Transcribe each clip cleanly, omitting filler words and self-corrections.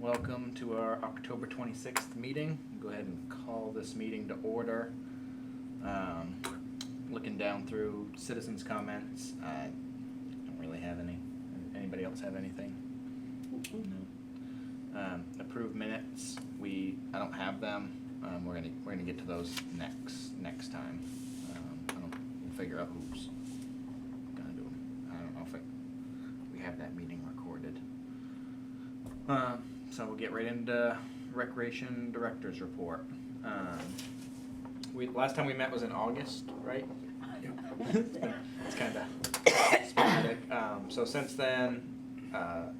Welcome to our October 26th meeting. Go ahead and call this meeting to order. Looking down through citizens' comments, I don't really have any. Anybody else have anything? No. Approved minutes, I don't have them. We're gonna get to those next time. We'll figure out who's gonna do them. I don't know if we have that meeting recorded. So we'll get right into Recreation Director's Report. Last time we met was in August, right? It's kind of sporadic. So since then,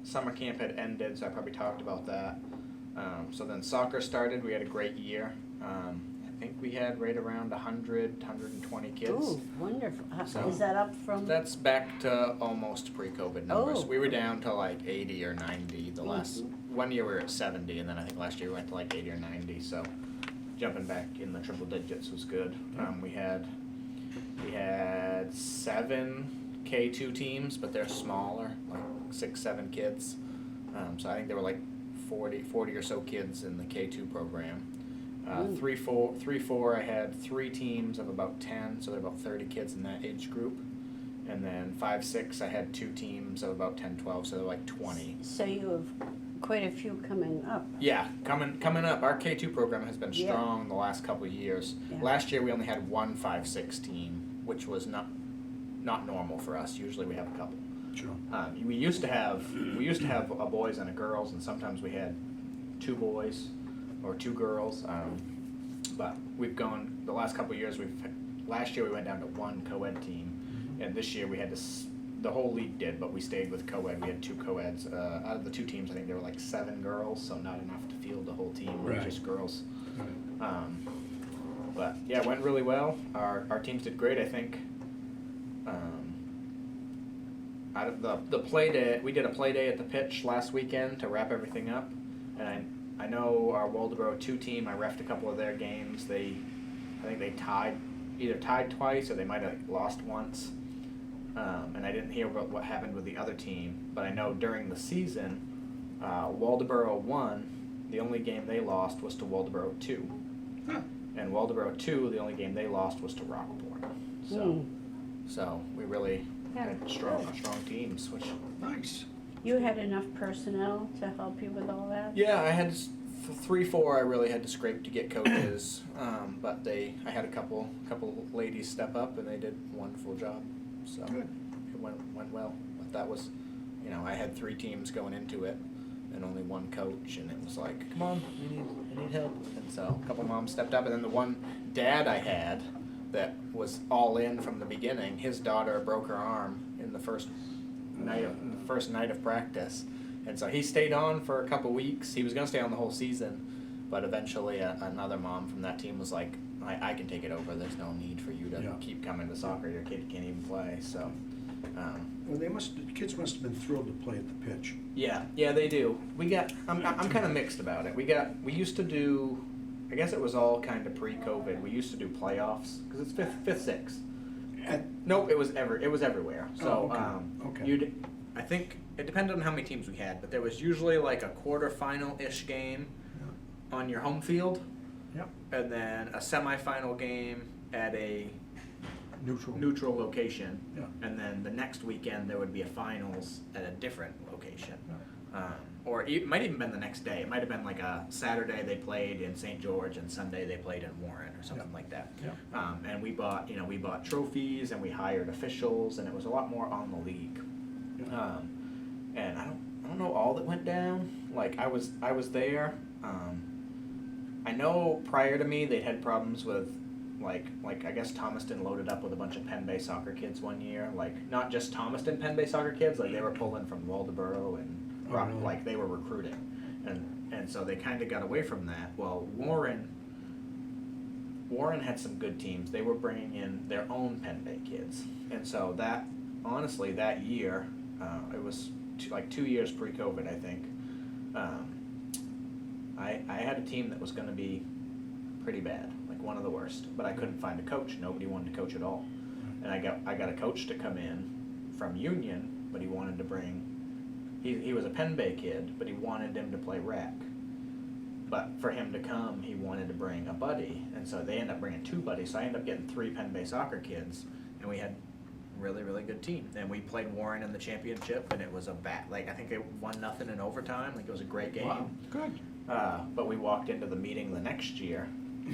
summer camp had ended, so I probably talked about that. So then soccer started. We had a great year. I think we had right around 120 kids. Ooh, wonderful. So is that up from? That's back to almost pre-COVID numbers. Oh. We were down to like 80 or 90 the last, one year we were at 70, and then I think last year we went to like 80 or 90, so jumping back in the triple digits was good. We had 7 K2 teams, but they're smaller, like 6-7 kids. So I think there were like 40 or so kids in the K2 program. 3-4, I had 3 teams of about 10, so there were about 30 kids in that age group. And then 5-6, I had 2 teams of about 10-12, so they're like 20. So you have quite a few coming up. Yeah, coming up. Our K2 program has been strong the last couple of years. Yeah. Last year we only had one 5-6 team, which was not normal for us. Usually we have a couple. Sure. We used to have a boys and a girls, and sometimes we had 2 boys or 2 girls. But we've gone the last couple of years. Last year we went down to 1 co-ed team, and this year we had the whole league did, but we stayed with co-ed. We had 2 co-eds. Out of the 2 teams, I think there were like 7 girls, so not enough to field the whole team. Right. Just girls. Right. But yeah, it went really well. Our teams did great, I think. Out of the play day, we did a play day at the pitch last weekend to wrap everything up, and I know our Waldoboro 2 team, I reffed a couple of their games. I think they either tied twice or they might have lost once. And I didn't hear about what happened with the other team, but I know during the season, Waldoboro 1, the only game they lost was to Waldoboro 2. Huh. And Waldoboro 2, the only game they lost was to Rockport. So we really had strong teams, which... Nice. You had enough personnel to help you with all that? Yeah, I had 3-4. I really had to scrape to get coaches, but I had a couple ladies step up, and they did a wonderful job. So Good. it went well. But that was, I had 3 teams going into it, and only 1 coach, and it was like, come on, I need help. And so a couple moms stepped up, and then the one dad I had that was all in from the beginning, his daughter broke her arm in the first night of practice, and so he stayed on for a couple weeks. He was going to stay on the whole season, but eventually another mom from that team was like, I can take it over. There's no need for you to keep coming to soccer. Your kid can't even play. So Well, the kids must have been thrilled to play at the pitch. yeah, they do. I'm kind of mixed about it. We used to do, I guess it was all kind of pre-COVID. We used to do playoffs because it's fifth, sixth. Nope, it was everywhere. So okay. I think it depended on how many teams we had, but there was usually like a quarterfinal-ish game on your home field, Yep. and then a semifinal game at a Neutral. location, Yeah. and then the next weekend there would be a finals at a different location. Or it might even been the next day. It might have been like a Saturday they played in St. George and Sunday they played in Warren or something like that. Yeah. And we bought trophies and we hired officials, and it was a lot more on the league. Yeah. And I don't know all that went down. Like I was there. I know prior to me they'd had problems with like I guess Thomaston loaded up with a bunch of Penn Bay soccer kids one year. Like not just Thomaston Penn Bay soccer kids, like they were pulling from Waldoboro and Rock, really? like they were recruiting, and so they kind of got away from that. Well, Warren had some good teams. They were bringing in their own Penn Bay kids, and so that honestly that year, it was 2 years pre-COVID, I think. I had a team that was going to be pretty bad, like one of the worst, but I couldn't find a coach. Nobody wanted to coach at all, and I got a coach to come in from Union, but he wanted to bring he was a Penn Bay kid, but he wanted him to play rec. But for him to come, he wanted to bring a buddy, and so they ended up bringing 2 buddies. So I ended up getting 3 Penn Bay soccer kids, and we had a really, really good team. And we played Warren in the championship, and it was I think they won 0-0 in overtime. Like, it was a great game. Wow, good. But we walked into the meeting the next year,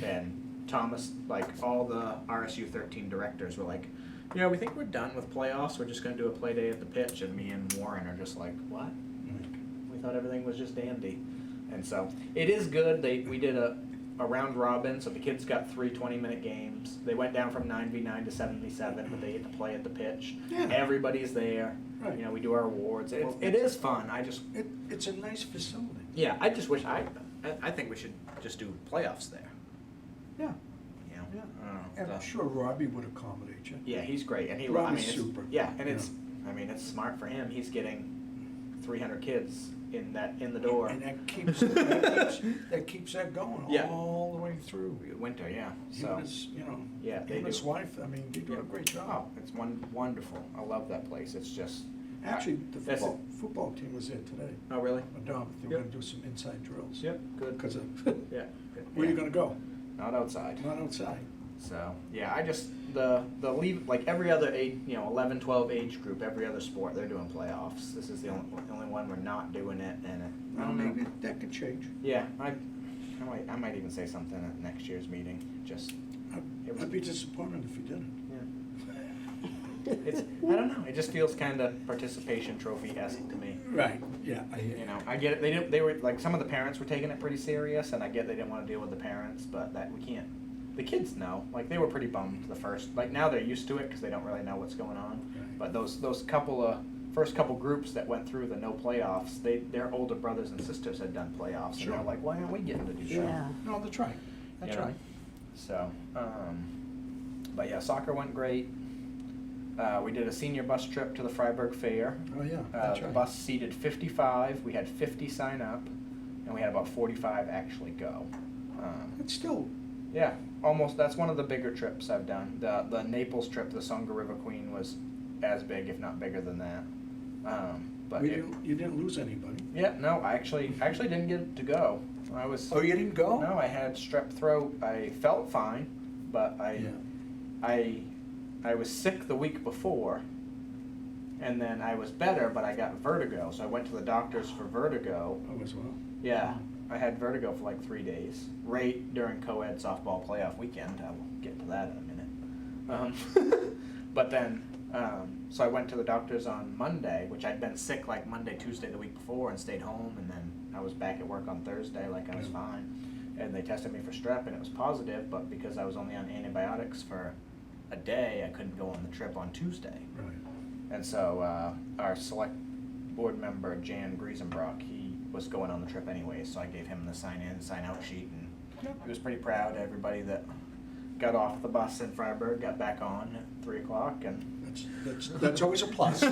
and Thomas, like, all the RSU 13 directors were like, yeah, we think we're done with playoffs. We're just going to do a play day at the pitch. And me and Warren are just like, what? We thought everything was just dandy. And so it is good. We did a round robin, so the kids got 3 20-minute games. They went down from 9v9 to 7v7, but they get to play at the pitch. Yeah. Everybody's there. Right. You know, we do our awards. Well, It is fun. It's a nice facility. Yeah, I just wish I think we should just do playoffs there. Yeah, You know? yeah. I don't know. And I'm sure Robbie would accommodate you. Yeah, he's great, and Robbie's it's, super. Yeah, and Yeah. it's smart for him. He's getting 300 kids in the door. And that keeps that going Yeah. all the way through. Winter, yeah. He So and his, yeah, they him and his do. wife, I mean, they do a great Oh, job. it's wonderful. I love that place. It's just. Actually, the That's football team was there today. Oh, really? They were Yep. gonna do some inside drills. Yep. Good. Because of, Yeah. where are you Yeah. gonna go? Not outside. Not outside. So yeah, I just the leave, like every other age, 11, 12 age group, every other sport they're doing playoffs. This is the only one we're not doing it, and I don't know. Maybe that could change. Yeah, I might even say something at next year's meeting. Just it was- I'd be disappointed if you didn't. it's I don't know. It just feels kind of participation trophy-esque to me. Right, yeah, I hear You know, I get it. They were like, some of the parents were taking it pretty serious, and I get they didn't want to deal with the parents, but that we can't. The kids know. Like, they were pretty bummed the first. Like, now they're used to it because they don't really know what's going on. Right. But those first couple groups that went through the no playoffs, their older brothers and sisters had done playoffs, Sure. and they're like, why aren't we getting to do that? Yeah. No, that's right. That's You know? right. So, but yeah, soccer went great. We did a senior bus trip to the Freiburg Fair. Oh, yeah, that's The right. bus seated 55. We had 50 sign up, and we had about 45 actually go. It's still, Yeah, almost. That's one of the bigger trips I've done. The Naples trip, the Songa River Queen, was as big, if not bigger than that. But you didn't lose anybody. yeah, no, I actually didn't get to go. I was. Oh, you didn't go? No, I had strep throat. I felt fine, but I was sick the week before, and then I was better, but I got vertigo. So I went to the doctors for vertigo. Oh, as well. Yeah, I had vertigo for like 3 days, right during co-ed softball playoff weekend. I will get to that in a minute. But then, so I went to the doctors on Monday, which I'd been sick like Monday, Tuesday the week before, and stayed home, and then I was back at work on Thursday like I was fine. And they tested me for strep, and it was positive, but because I was only on antibiotics for a day, I couldn't go on the trip on Tuesday. Right. And so our select board member, Jan Griesenbrock, he was going on the trip anyway, so I gave him the sign-in, sign-out sheet, and he was pretty proud. Everybody that got off the bus in Freiburg got back on at 3 o'clock, and That's always a plus.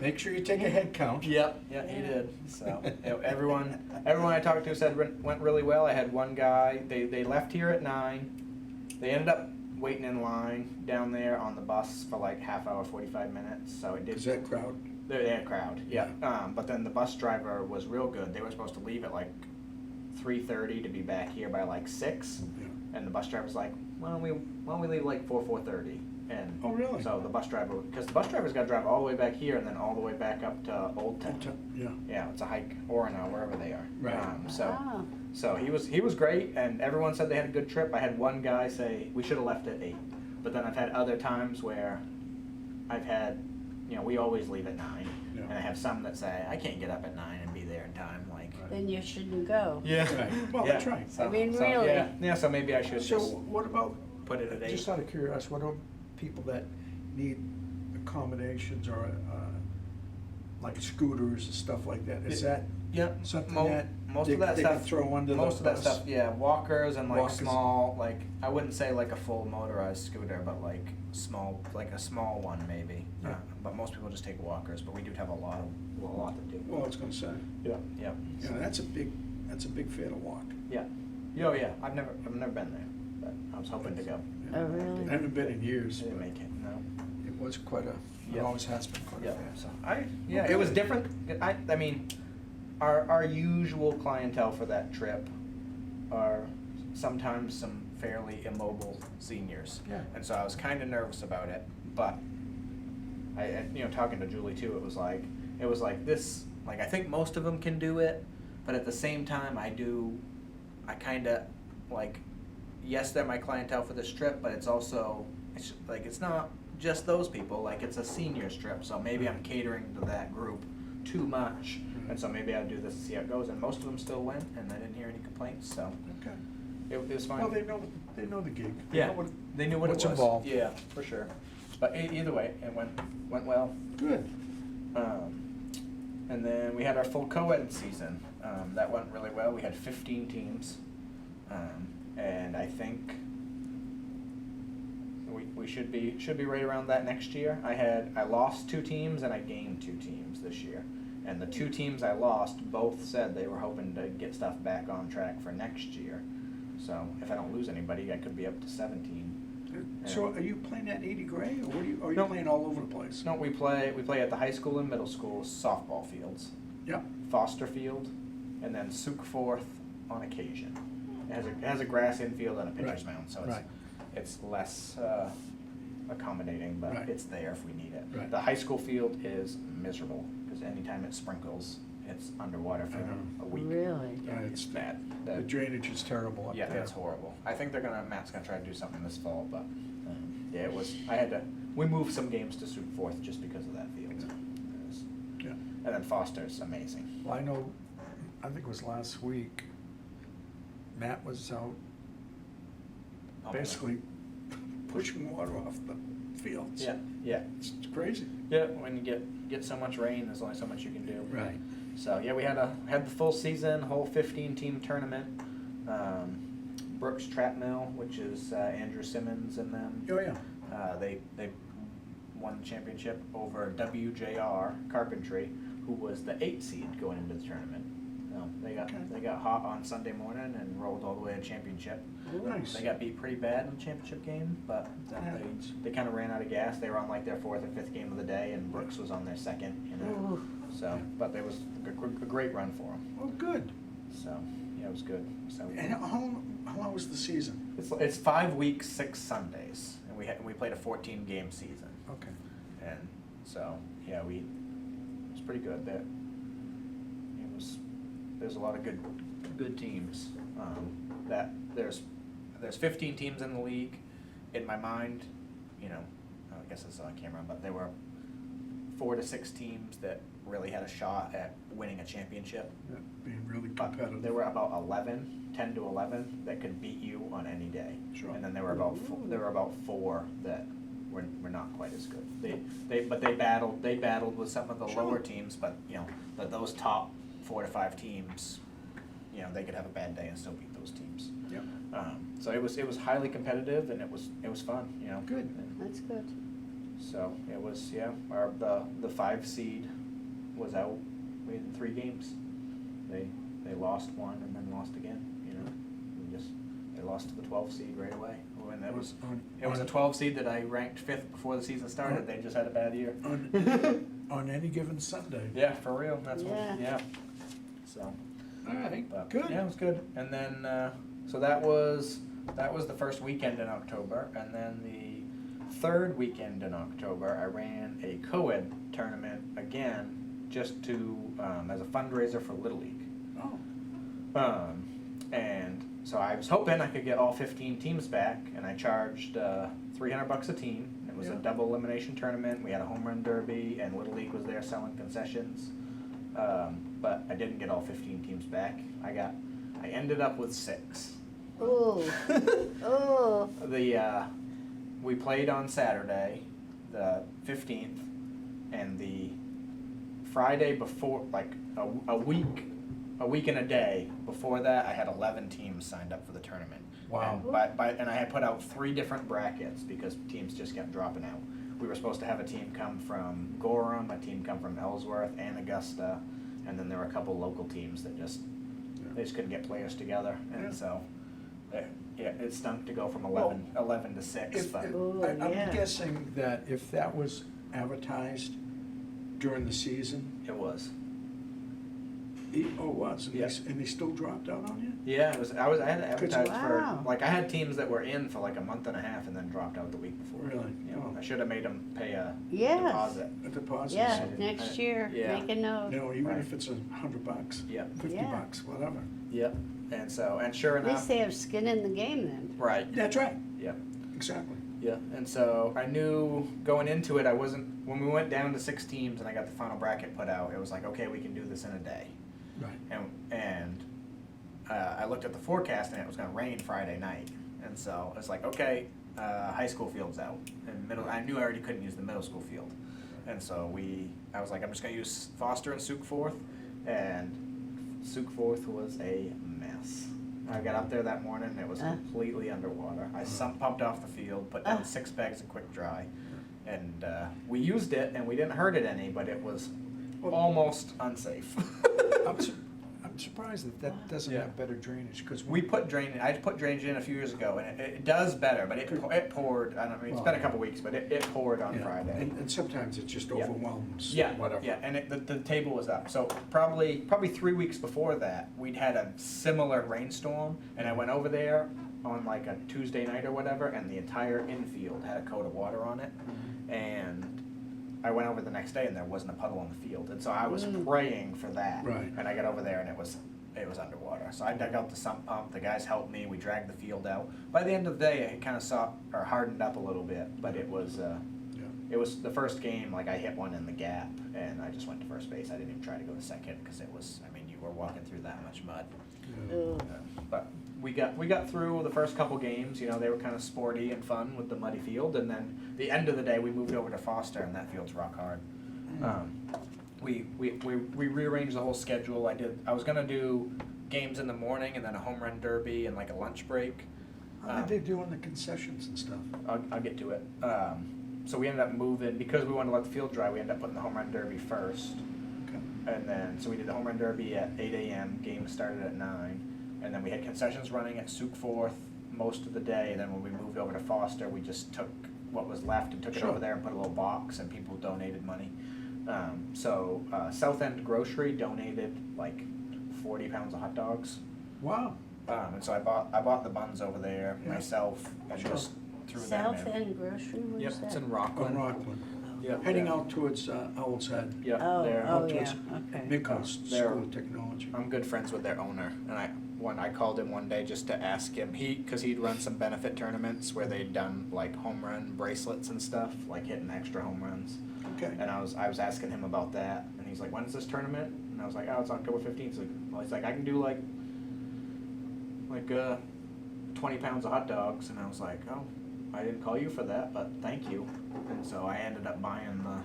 Make sure you take a head count. Yep, yeah, he did. So everyone I talked to said it went really well. I had one guy. They left here at 9. They ended up waiting in line down there on the bus for like half hour, 45 minutes. So it did. Is that crowd? They had a crowd, yeah. But then the bus driver was real good. They were supposed to leave at like 3:30 to be back here by like 6. Yeah. And the bus driver's like, why don't we leave like 4:30? And Oh, really? so the bus driver, because the bus driver's got to drive all the way back here and then all the way back up to Old Town. Yeah. Yeah, it's a hike, or no, wherever they are. Right. Ah. So he was great, and everyone said they had a good trip. I had one guy say we should have left at 8, but then I've had other times where I've had, we always leave at 9, Yeah. and I have some that say I can't get up at 9 and be there in time. Like, Then you shouldn't go. yeah, Right. Well, that's right. So, I mean, so, really. yeah. So maybe I should So just what about, put it at 8. just out of curiosity, what about people that need accommodations or like scooters and stuff like that? Is that Yep. something Mo- that most they, of that they stuff can throw under the Most of that bus? stuff, yeah, walkers and like Walkers. small, like I wouldn't say like a full motorized scooter, but like a small one maybe. Yeah. But most people just take walkers. But we do have a lot that do. Well, I was gonna say, Yeah. Yeah. yeah, that's a big fair to walk. Yeah. Oh yeah. I've never been there, but I was hoping to go. Oh, really? I haven't been in years, Didn't but make it. No. it was quite a It always has been quite a Yeah, bit. so it was different. I mean, our usual clientele for that trip are sometimes some fairly immobile seniors. Yeah. And so I was kind of nervous about it, but talking to Julie too, it was like this, like I think most of them can do it, but at the same time I kind of like, yes, they're my clientele for this trip, but it's also, it's not just those people, like it's a seniors trip, so maybe I'm catering to that group too much, and so maybe I'll do this and see how it goes, and most of them still went, and I didn't hear any complaints, so Okay. it was fine. Well, they know the gig. They Yeah, know what, they knew what what's it was. involved. Yeah, for sure. But either way, it went well. Good. And then we had our full co-ed season. That went really well. We had 15 teams, and I think we should be right around that next year. I lost 2 teams and I gained 2 teams this year. And the 2 teams I lost both said they were hoping to get stuff back on track for next year. So if I don't lose anybody, I could be up to 17. So are you playing at 80 Gray, or are you No. playing all over the place? No, we play at the high school and middle school softball fields, Yeah. Foster Field, and then Sukforth on occasion. It has a grass infield and a pitcher's Right. mound, so Right. it's less accommodating, but Right. it's there if we need it. Right. The high school field is miserable because anytime it sprinkles, it's underwater for I know. a week. Really? Yeah, Yeah, it's bad. The drainage is terrible up Yeah, there. it's horrible. I think Matt's gonna try to do something this fall, but, yeah, we moved some games to Sukforth just because of that field. Yeah. It was- Yeah. And then Foster's amazing. Well, I know, I think it was last week, Matt was out basically pushing water off the fields. Yeah, yeah. It's crazy. Yeah, when you get so much rain, there's only so much you can do. Right. So, yeah, we had the full season, whole 15-team tournament. Brooks Trap Mill, which is Andrew Simmons and them. Oh, yeah. They won the championship over WJR Carpentry, who was the 8 seed going into the tournament. They got hot on Sunday morning and rolled all the way to championship. Nice. They got beat pretty bad in the championship game, but then Happens. they kind of ran out of gas. They were on like their 4th or 5th game of the day, and Brooks was on their 2nd. Ooh. So, but there was a great run for them. Well, good. So, yeah, it was good. So And how long was the season? it's 5 weeks, 6 Sundays, and we played a 14-game season. Okay. And so, yeah, it was pretty good. There's a lot of good teams. That there's 15 teams in the league. In my mind, I guess it's on camera, but there were 4 to 6 teams that really had a shot at winning a championship. Yeah, being really But competitive. there were about 10 to 11 that could beat you on any day. Sure. And then there were about 4 that were not quite as good. They battled with some of the Sure. lower teams, but those top 4 to 5 teams, they could have a bad day and still beat those teams. Yeah. So it was highly competitive, and it was fun. Good. And That's good. so it was, the 5 seed was out. We had 3 games. They lost 1 and then lost again. They lost to the 12 seed right away. When it was a 12 seed that I ranked 5th before the season started. They just had a bad year. On any given Sunday. Yeah, for real. That's what. Yeah. Yeah. So. All right, But, good. Yeah, it was good. And then so that was the first weekend in October, and then the 3rd weekend in October, I ran a co-ed tournament again, just to as a fundraiser for Little League. Oh, And so I was hoping I could get all 15 teams back, and I charged $300 a team. It was a Yeah. double elimination tournament. We had a home run derby, and Little League was there selling concessions. But I didn't get all 15 teams back. I ended up with 6. Ooh. Oh. We played on Saturday, the 15th, and the Friday before, like a week and a day before that, I had 11 teams signed up for the tournament. Wow. And I had put out 3 different brackets because teams just kept dropping out. We were supposed to have a team come from Gorham, a team come from Ellsworth and Augusta, and then there were a couple local teams that just couldn't get players together, and Yeah. so it stunk to go from 11 to 6. If, But Ooh, I'm yeah. guessing that if that was advertised during the season? It was. Oh, it was, and Yeah. they still dropped out on you? Yeah, it was. I had to advertise Wow. for, like, I had teams that were in for like a month and a half and then dropped out the week before. Really? You know, Oh. I should have made them pay a Yes. deposit. A deposit? Yeah, didn't- next I- year, yeah. make a note. You know, even Right. if it's $100, Yep. $50, Yeah. whatever. Yep. And so, and sure At least enough, they have skin in the game then. right. That's right, Yep. exactly. Yeah. And so I knew going into it, I wasn't. When we went down to 6 teams and I got the final bracket put out, it was like, okay, we can do this in a day. Right. And I looked at the forecast and it was going to rain Friday night, and so it's like, okay, high school field's out, and middle. I knew I already couldn't use the middle school field, and so I was like, I'm just going to use Foster and Sioux Forth, and Sioux Forth was a mess. I got up there that morning and it was completely underwater. I sump pumped off the field, put down 6 bags of quick dry, and we used it and we didn't hurt it any, but it was almost unsafe. I'm surprised that doesn't Yeah. have better drainage, because We put drainage. I put drainage in a few years ago, and it does better. But it poured. I don't mean, it's been a couple weeks, but it poured on Friday. And sometimes it just Yeah. overwhelms, Yeah, whatever. yeah, and the table was up. So probably 3 weeks before that, we'd had a similar rainstorm, and I went over there on like a Tuesday night or whatever, and the entire infield had a coat of water on it, and I went over the next day and there wasn't a puddle on the field, and so I was praying for that. Right. And I got over there and it was underwater. So I dug out the sump pump. The guys helped me. We dragged the field out. By the end of the day, it kind of hardened up a little bit, but it was. It was the first game. Like I hit one in the gap, and I just went to first base. I didn't even try to go to second because it was. I mean, you were walking through that much mud. Ugh. But we got through the first couple games. You know, they were kind of sporty and fun with the muddy field, and then the end of the day we moved over to Foster, and that field's rock hard. We rearranged the whole schedule. I was gonna do games in the morning and then a home run derby and like a lunch break. How did they do on the concessions and stuff? I'll get to it. So we ended up moving because we wanted to let the field dry. We ended up putting the home run derby first. Okay. And then, so we did the home run derby at 8 a.m., game started at 9, and then we had concessions running at Sioux Forth most of the day, and then when we moved over to Foster, we just took what was left and took it Sure. over there and put a little box, and people donated money. South End Grocery donated like 40 pounds of hot dogs, Wow. and so I bought the buns over there Yeah. myself and Sure. just threw South them in. End Grocery, Yep, where's that? it's in On Rockland. Rockland. Yep, Heading yeah. out towards Owl's Head. Yep, Oh, there. oh, Out yeah, towards okay. Midcoast They're- School of Technology. I'm good friends with their owner, and I called him one day just to ask him. Because he'd run some benefit tournaments where they'd done like home run bracelets and stuff, like hitting extra home runs. Okay. And I was asking him about that, and he's like, "When's this tournament?" And I was like, "Oh, it's October 15th." He's like, "I can do like 20 pounds of hot dogs," and I was like, "Oh, I didn't call you for that, but thank you." And so I ended up buying the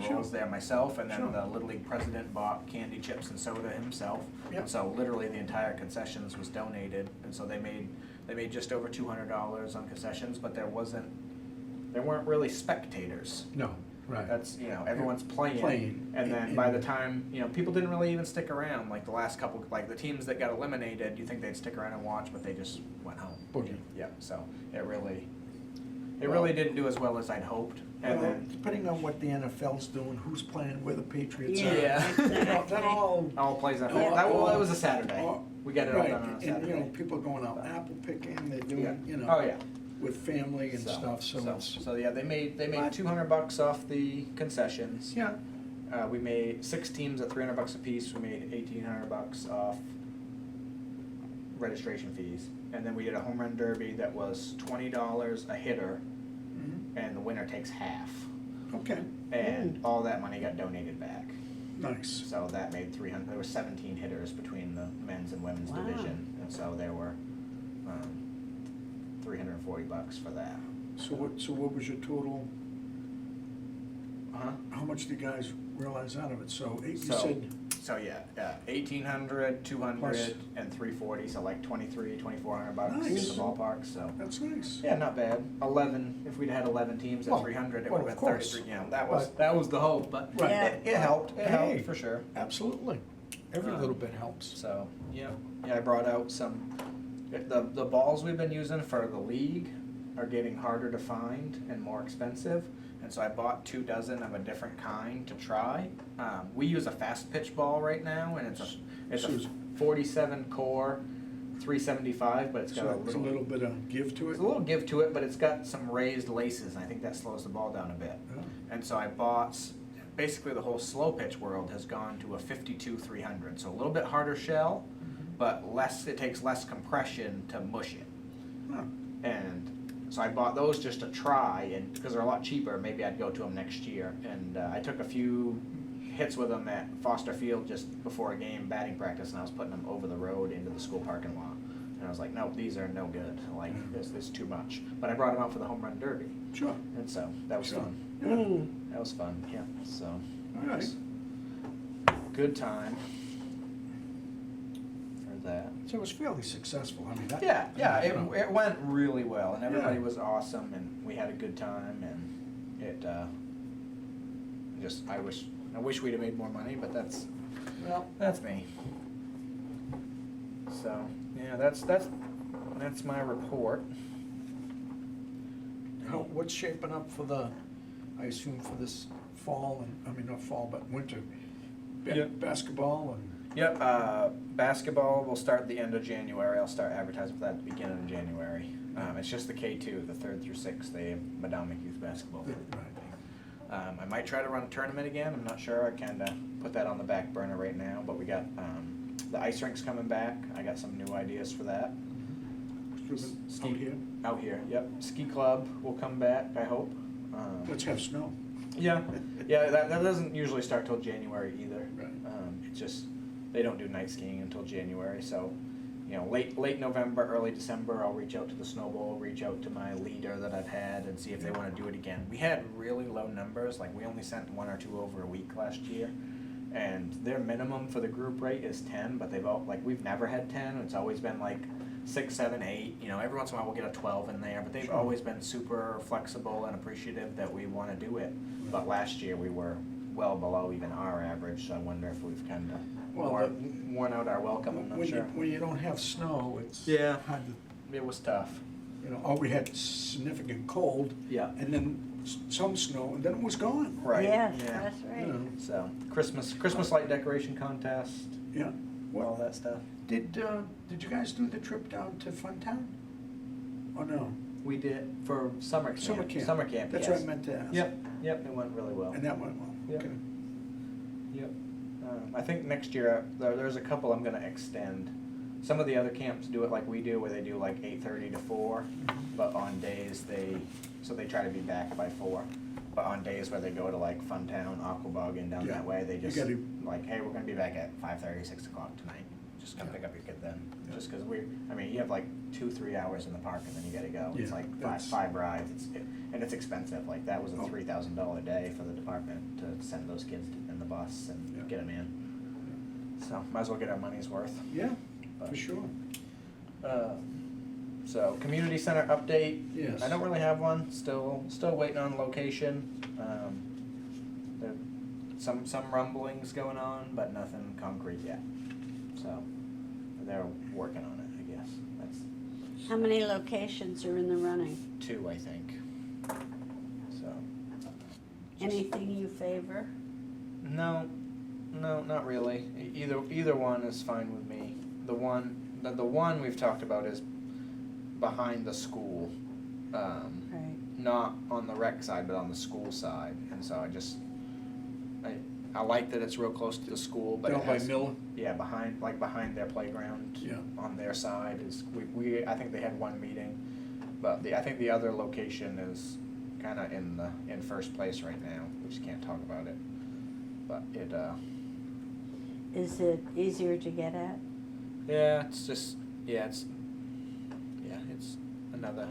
Sure. rolls there myself, and then Sure. the Little League president bought candy, chips, and soda himself. Yep. And so literally the entire concessions was donated, and so they made just over $200 on concessions, but there weren't really spectators. No, right. That's, everyone's playing. And then and- by the time, people didn't really even stick around, like the last couple, like the teams that got eliminated, you think they'd stick around and watch, but they just went home. Boogie. Yep, so it really didn't do as well as I'd hoped. And Well, then, depending on what the NFL's doing, who's playing, where the Patriots are. Yeah. That all. all plays that, Yeah. it was a Saturday. We got it all Right, done on a and, Saturday. people are going out apple picking, they're Yeah. doing, Oh, yeah. with family and stuff, so it's. So yeah, they made But- $200 off the concessions. Yeah, We made 6 teams at $300 a piece. We made $1,800 off registration fees, and then we did a home run derby that was $20 a hitter, and the winner takes half. okay, And all that money got donated back. nice. So that made 300. There were 17 hitters between the men's and women's Wow. division, and so there were $340 for that. So what was your total, Uh-huh. how much did you guys realize out of it? So, you So- said, So yeah, 1,800, 200, Plus- and 340. So like $2,400 in Nice. the ballpark. So that's nice. yeah, not bad. 11. If we'd had 11 teams at Well, 300, it well, would of have been course. 33. But- That was the hope, but Right. Yeah. it helped. It Hey. helped for sure. Absolutely. Every Um, little bit helps. So yeah, I brought out some. The balls we've been using for the league are getting harder to find and more expensive, and and so I bought 2 dozen of a different kind to try. We use a fast pitch ball right now, and it's a So it's- 47 core, 375, but it's got So it's a little bit of give to it? There's a little give to it, but it's got some raised laces, and I think that slows the ball down a bit. Oh. And so I bought, basically the whole slow pitch world has gone to a 52 300, so a little bit harder shell, but less. It takes less compression to mush it. Huh. And so I bought those just to try, and because they're a lot cheaper, maybe I'd go to them next year. And I took a few hits with them at Foster Field just before a game batting practice, and I was putting them over the road into the school parking lot. And I was like, nope, these are no good. Like, this is too much. But I brought them out for the home run derby, Sure. and so that was Sure. fun. Yeah. That was fun, yeah. So, All right. it was good time for that. So it was fairly successful, I mean, that. Yeah, you know. it went really well, and everybody Yeah. was awesome, and we had a good time, and it just I wish we'd have made more money, but that's me. So yeah, that's my report. What's shaping up for the, I assume for this fall, and, I mean, not fall, but winter? Yep. Basketball and, Yep, basketball will start at the end of January. I'll start advertising for that at the beginning of January. It's just the K2, the 3rd through 6th. They have Madomic Youth Basketball. right. I might try to run a tournament again. I'm not sure. I kind of put that on the back burner right now. But we got the ice rink's coming back. I got some new ideas for that. Out here? Out here, yep. Ski club will come back, I hope. Let's have snow. Yeah, yeah. That doesn't usually start till January either. Right. It's just they don't do night skiing until January. So, you know, late November, early December, I'll reach out to the Snow Bowl, reach out to my leader that I've had, and see if they want to do it again. We had really low numbers. Like, we only sent 1 or 2 over a week last year, and their minimum for the group rate is 10. But we've never had 10. It's always been like 6, 7, 8. You know, every once in a while we'll get a 12 in there, but they've Sure. always been super flexible and appreciative that we want to do it. But last year we were well below even our average, so I wonder if we've kind of Well, worn out our welcome. I'm not sure. When you don't have snow, it's Yeah. hard to, It was tough. you know, we had significant cold, Yeah. and then some snow, and then it was gone. Right. Yes, Yeah. that's right. You know, So Christmas light decoration contest, yeah. all Well, that stuff. did you guys do the trip down to Funtown? Or no? We did for summer camp. Summer camp. Summer camp. That's yes. what I meant to ask. Yep. It went really well. And that went well. Yep. Okay. Yep. I think next year there's a couple I'm gonna extend. Some of the other camps do it like we do, where they do like 8:30 to 4, but on days they try to be back by 4. But on days where they go to like Funtown, Aquabog, and down Yeah. that way, they You just gotta- like, hey, we're gonna be back at 5:30, 6 o'clock tonight. Just come Yeah. pick up your kid then. Yeah. Just because you have like 2-3 hours in the park and then you gotta go. It's Yeah, like that's- five rides. And it's expensive. Like, that was a Oh. $3,000 day for the department to send those kids in the bus and Yeah. get them in. So might as well get our money's worth. Yeah, But, for sure. So community center update. Yes. I don't really have one. Still waiting on location. There some rumblings going on, but nothing concrete yet. So they're working on it, I guess. That's How many locations are in the running? 2, I think. So. Anything you favor? No, not really. Either one is fine with me. The one we've talked about is behind the school, Right. not on the rec side, but on the school side. And so I like that it's real close to the school, but Down it by has, Miller? yeah, behind their playground. Yeah. On their side is I think they had one meeting, but I think the other location is kind of in first place right now. We just can't talk about it, but it. Is it easier to get at? Yeah, it's another.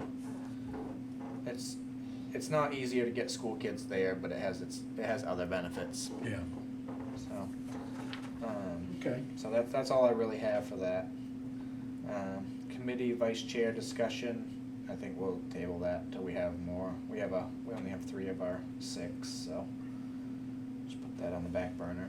It's not easier to get school kids there, but it has other benefits. Yeah. So. Okay. So that's all I really have for that. Committee vice chair discussion. I think we'll table that till we have more. We only have 3 of our 6, so just put that on the back burner.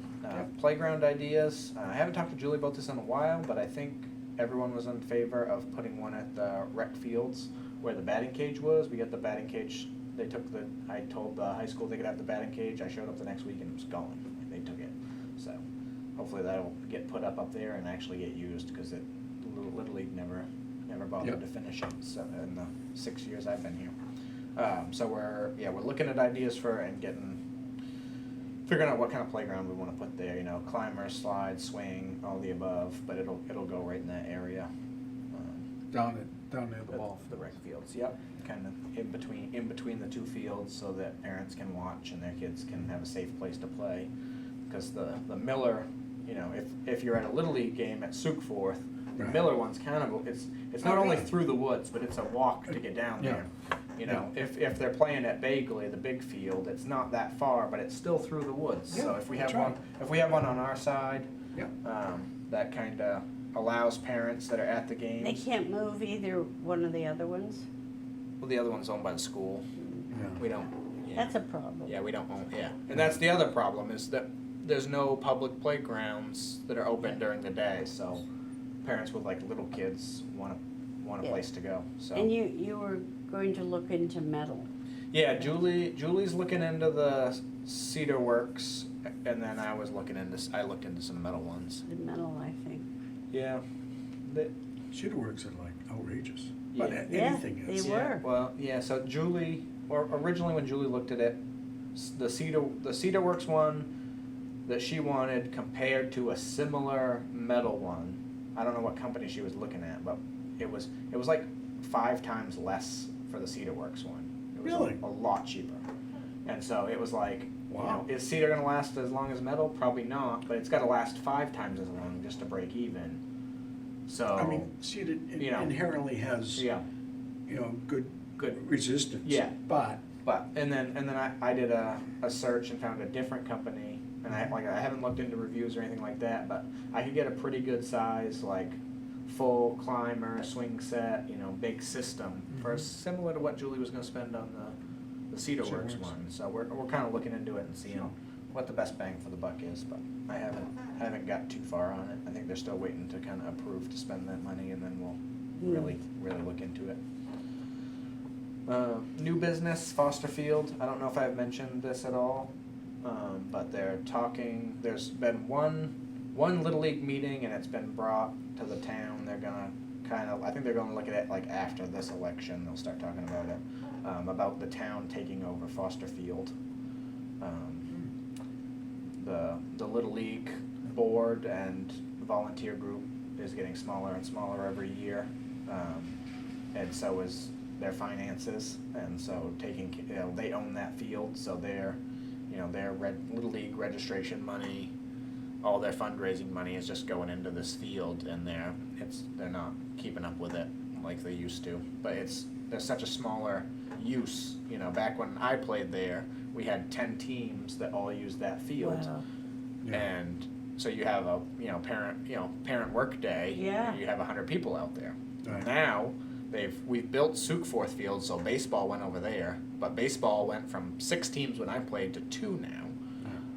Playground ideas. I haven't talked to Julie about this in a while, but I think everyone was in favor of putting one at the rec fields where the batting cage was. We got the batting cage I told the high school they could have the batting cage, I showed up the next week and it was gone, and they took it. So, hopefully that'll get put up there and actually get used, cause Little League never bothered Yep. to finish it, so, in the 6 years I've been here. So we're looking at ideas for and figuring out what kind of playground we wanna put there, climber, slide, swing, all the above, but it'll go right in that area. Down near the ball. The rec fields, yep, kind of in between the two fields, so that parents can watch and their kids can have a safe place to play. Because the Miller, if you're at a Little League game at Sukforth, the Right. Miller one's kind of, it's not Oh, only really? through the woods, but it's a walk to get down Yeah. there. If they're playing at Bagley, the big field, it's not that far, but it's still through the woods. So Yeah, if we that's have one, right. if we have one on our side, Yep. that kinda allows parents that are at the games. They can't move either one of the other ones? Well, the other one's owned by the school. Yeah. We don't. Yeah. That's a problem. Yeah, we don't own. Yeah, and that's the other problem is that there's no public playgrounds that are open during the day, so parents with like little kids want a Yeah. place to go. So And you were going to look into metal. yeah, Julie's looking into the Cedar Works, and then I looked into some metal ones. The metal, I think. Yeah. Cedar Works are like outrageous, but Yeah. anything Yeah, is. they were. Well, yeah. So originally when Julie looked at it, the Cedar Works one that she wanted compared to a similar metal one. I don't know what company she was looking at, but it was like 5 times less for the Cedar Works one. It was Really? a lot cheaper. And so it was like, Wow. is cedar gonna last as long as metal? Probably not, but it's gotta last 5 times as long just to break even. So I mean, Cedar inherently has, yeah. good Good. resistance. Yeah. But, And then I did a search and found a different company, and I haven't looked into reviews or anything like that, but I could get a pretty good size like full climber swing set, big system for Mhm. similar to what Julie was going to spend on the Cedar Cedar Works Works. one. So we're kind of looking into it and seeing what the best bang for the buck is, but I haven't got too far on it. I think they're still waiting to kind of approve to spend that money, and then we'll really look into it. New business, Foster Field. I don't know if I've mentioned this at all, but they're talking. There's been one Little League meeting, and it's been brought to the town. They're gonna I think they're gonna look at it like after this election. They'll start talking about it, about the town taking over Foster Field. The Little League board and volunteer group is getting smaller and smaller every year, and so is their finances, and so they own that field, so their Little League registration money, all their fundraising money is just going into this field, and they're not keeping up with it like they used to. But there's such a smaller use. Back when I played there, we had 10 teams that all used that field, Wow. yeah. and so you have a parent work day. Yeah. You have 100 people out there. Right. Now we've built Sukforth Field, so baseball went over there, but baseball went from 6 teams when I played to 2 now,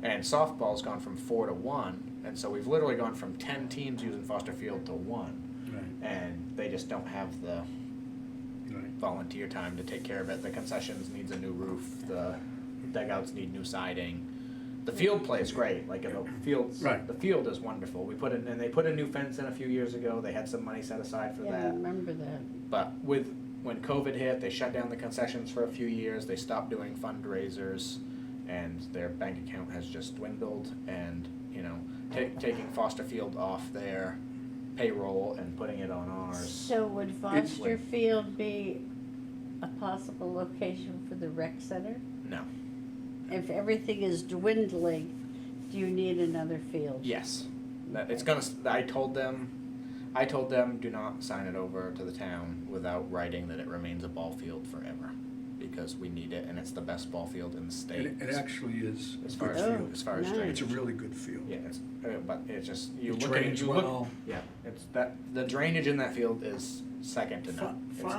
and softball's gone from 4 to 1, and so we've literally gone from 10 teams using Foster Field to 1, Right. and they just don't have the Right. volunteer time to take care of it. The concessions needs a new roof, the dugouts need new siding. The field play is great, like Right. the field is wonderful. They put a new fence in a few years ago. They had some money set aside for Yeah, I that. remember that. But when COVID hit, they shut down the concessions for a few years. They stopped doing fundraisers, and their bank account has just dwindled. And taking Foster Field off their payroll and putting it on ours. So would Foster Field be a possible location for the rec center? No. If everything is dwindling, do you need another field? Yes, it's gonna. I told them, do not sign it over to the town without writing that it remains a ball field forever, because we need it, and it's the best ball field in the state. It actually is as a far good as Oh, field. as far as nice. drainage. It's a really good field. Yeah, but it's just you It look at it. drains You well. look. Yeah, it's that the drainage in that field is second to none. It's-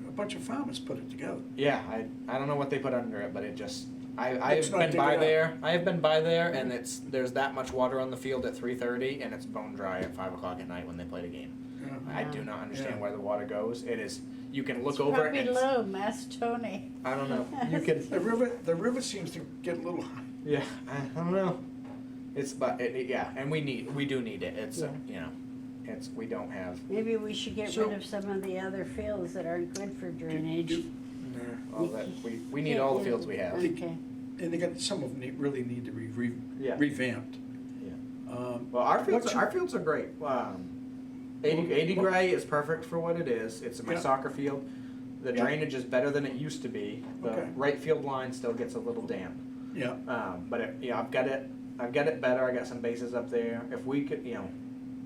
A bunch of farmers put it together. Yeah, I don't know what they put under it, but it just I've It's not been by digging up. there. I have been by there, and there's that much water on the field at 3:30, and it's bone dry at 5 o'clock at night when they play the game. Yeah. I do not understand Yeah. where the water goes. It is. You can look It's over probably it. And low, Mass Tony. I don't know. You can. The river seems to get a little high. Yeah, I don't know. It's yeah, and we do need it. It's Yeah. you know, we don't have. Maybe we should get So- rid of some of the other fields that aren't good for drainage. do- All that we need all the fields we have. Okay. And they got, some of them really need to be Yeah. revamped. Yeah. Well, our fields are great. 80 gray is perfect for what it is. It's my Yeah. soccer field. The Yeah. drainage is better than it used to be. The Okay. right field line still gets a little damp. Yeah, But I've got it better. I got some bases up there. If we could,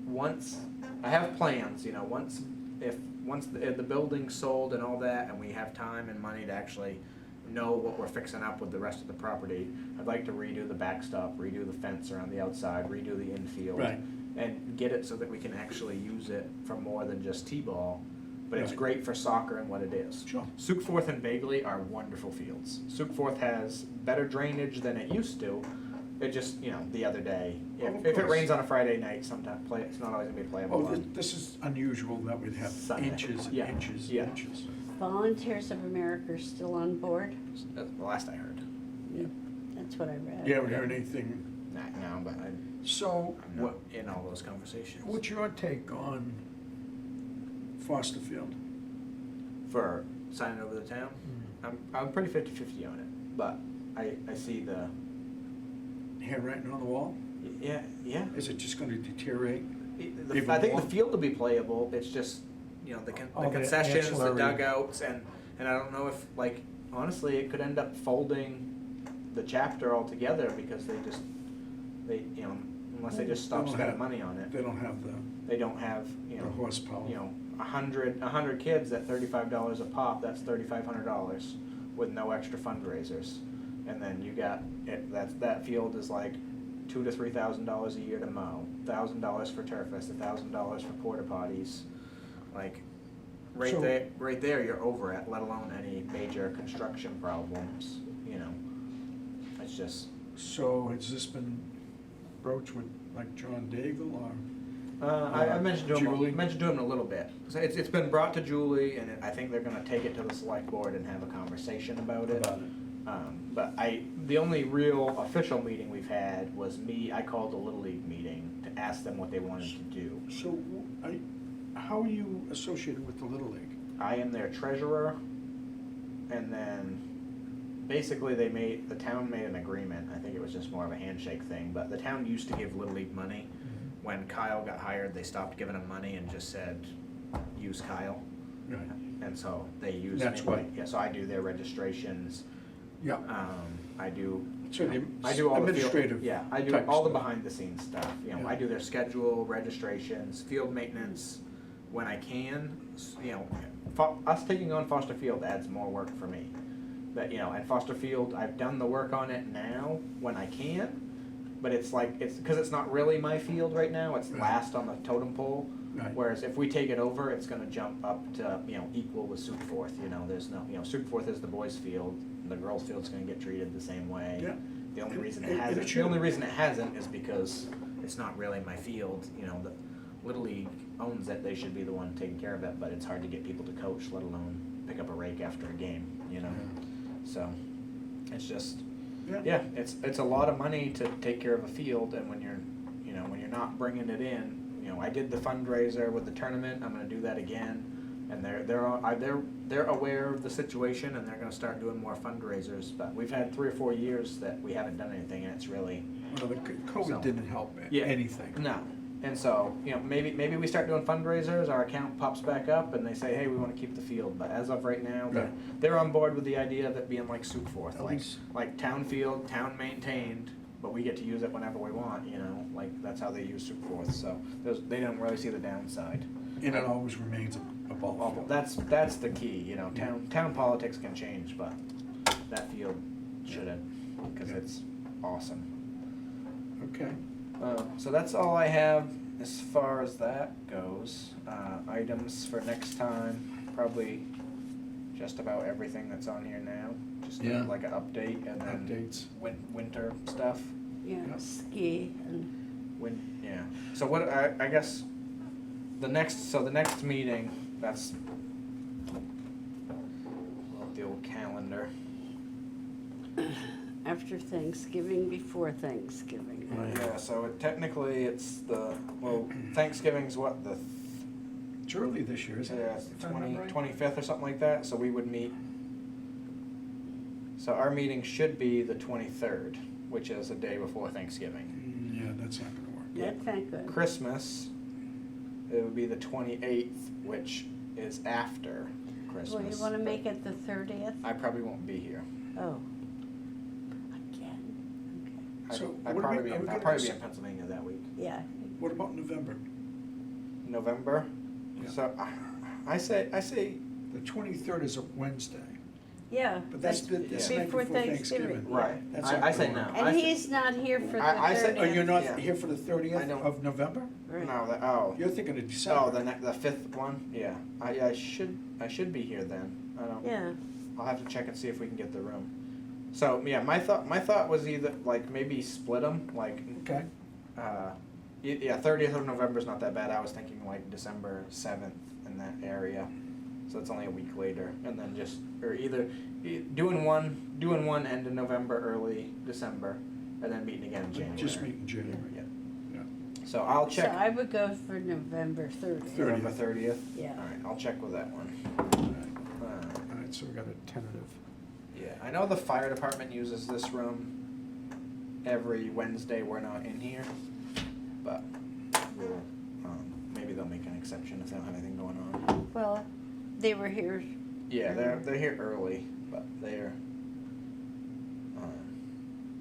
once I have plans, once the building's sold and all that, and we have time and money to actually know what we're fixing up with the rest of the property, I'd like to redo the backstop, redo the fence around the outside, redo the infield, Right. and get it so that we can actually use it for more than just t-ball. But it's Right. great for soccer and what it is. Sure. Sukforth and Bagley are wonderful fields. Sukforth has better drainage than it used to. It just, the other day, Oh, of if it course. rains on a Friday night, sometimes it's not always gonna be playable. oh, on this is unusual that we'd have Sunday. inches and Yeah. inches Yeah. and inches. Volunteers of America are still on board? That's the last I heard. That's what I read. You haven't heard anything, No, but so I'm not in all those conversations. what's your take on Foster Field? For signing over the town? I'm pretty 50-50 on it, but I see the, Handwriting on the wall? yeah. Is it just gonna deteriorate? Even I think more? the field will be playable, it's just, the Oh, the concessions, the ancillary. dugouts, and I don't know if, honestly, it could end up folding the chapter altogether, because unless they just They stop don't spending have- money on it. They don't have the They don't have, the horsepower. 100 kids at $35 a pop, that's $3,500 with no extra fundraisers. And then you got, that field is like $2,000 to $3,000 a year to mow, $1,000 for turfist, $1,000 for porta potties. Like, So- right there, you're over it, let alone any major construction problems, It's just, So has this been broached with like John Daigle or? I mentioned to him. Julie? Mentioned to him a little bit. So it's been brought to Julie, and I think they're going to take it to the select board and have a conversation about it. But the only real official meeting we've had was me. I called a Little League meeting to ask them what they wanted to do. So, how are you associated with the Little League? I am their treasurer, and then basically the town made an agreement. I think it was just more of a handshake thing, but the town used to give Little League money. When Kyle got hired, they stopped giving him money and just said, use Kyle. Right. And so they use That's me. what- Yeah, so I do their registrations. Yeah. I do. So the I do all administrative The field, yeah, I do type all the stuff. behind the scenes stuff. Yeah. I do their schedule, registrations, field maintenance when I can. Us taking on Foster Field adds more work for me. At Foster Field, I've done the work on it now when I can, but it's because it's not really my field right now. It's Right. last on the totem pole. Right. Whereas if we take it over, it's going to jump up to equal with Sukforth. There's no Sukforth is the boys' field. The girls' field's going to get treated the same way. Yeah. The only reason And it it hasn't. The should. only reason it hasn't is because it's not really my field. The Little League owns it. They should be the one taking care of it. But it's hard to get people to coach, let alone pick up a rake after a game. So it's just it's a lot of money to take care of a field, and when you're not bringing it in. I did the fundraiser with the tournament. I'm going to do that again, and they're aware of the situation, and they're going to start doing more fundraisers. But we've had 3 or 4 years that we haven't done anything, and it's really Well, the COVID So- didn't help Yeah. anything. no. And so maybe we start doing fundraisers. Our account pops back up, and they say, hey, we want to keep the field. But as of right now, Right. they're on board with the idea of it being like Sukforth, At least- like town field, town maintained. But we get to use it whenever we want, that's how they use Sukforth. So they don't really see the downside. And it always remains a ball Well, field. that's the key, town politics can change, but that field shouldn't, because Yeah. it's awesome. Okay. So that's all I have as far as that goes. Items for next time, probably just about everything that's on here now. Just Yeah. like an update and then Updates. winter stuff. Yeah, Yep. ski and, Yeah. So what I guess the next meeting, that's the old calendar. after Thanksgiving, before Thanksgiving. Right. Yeah. So technically it's Thanksgiving's what the It's early this year, isn't it? yeah, it's If I remember right? 25th or something like that. So we would meet. So our meeting should be the 23rd, which is a day before Thanksgiving. Yeah, that's not gonna work. That's not good. Christmas, it would be the 28th, which is after Christmas. Well, you wanna make it the 30th? I probably won't be here. Oh. Again, okay. So I'll what are we- probably be are we in, I'll gonna probably be s- in Pennsylvania that week. Yeah, What about November? November. Yeah. So I say The 23rd is a Wednesday, yeah. but that's the night before before Thanksgiving. right. That's I not say gonna no. work. I And say- he's not here for the I said- 30th. Oh, you're not Yeah. here for the I 30th don't- of November? Right. No, oh. You're thinking of December. Oh, the fifth one. Yeah, I should be here then. I don't. Yeah, I'll have to check and see if we can get the room. So yeah, my thought was either like maybe split them like Okay, yeah, 30th of November is not that bad. I was thinking like December 7th in that area, so it's only a week later, and then just or either doing one end of November, early December, and then meeting again in January. just meet in January. Yeah. Yeah. So I'll so check I would go for November 30th. November 30th. Yeah. All right, I'll check with that one. All right, so we got a tentative. Yeah, I know the fire department uses this room every Wednesday. We're not in here, but we'll, maybe they'll make an exception if they don't have anything going on. Well, they were here, Yeah, they're here early, but they're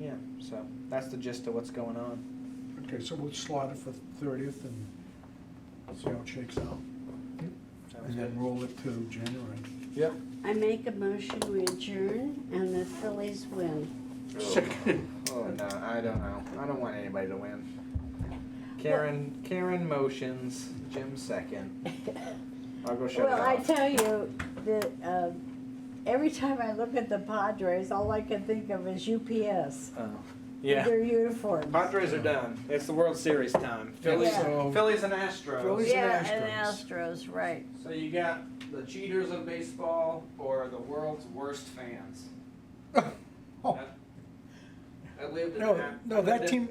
yeah. So that's the gist of what's going on. Okay, so we'll slot it for the 30th and see how it shakes out. Sounds And then good. roll it to January. Yep. I make a motion, we adjourn, and the Phillies win. Oh no, I don't know. I don't want anybody to win. Karen motions. Jim second. I'll go shut it Well, I off. tell you, that, every time I look at the Padres, all I can think of is UPS. Yeah. Their uniforms. Padres are done. It's the World Series time. Phillies, Yeah. Phillies and Astros. Phillies Yeah, and and Astros, right. So you got the cheaters of baseball or the world's worst fans. Oh, I lived in no, that. no, that team,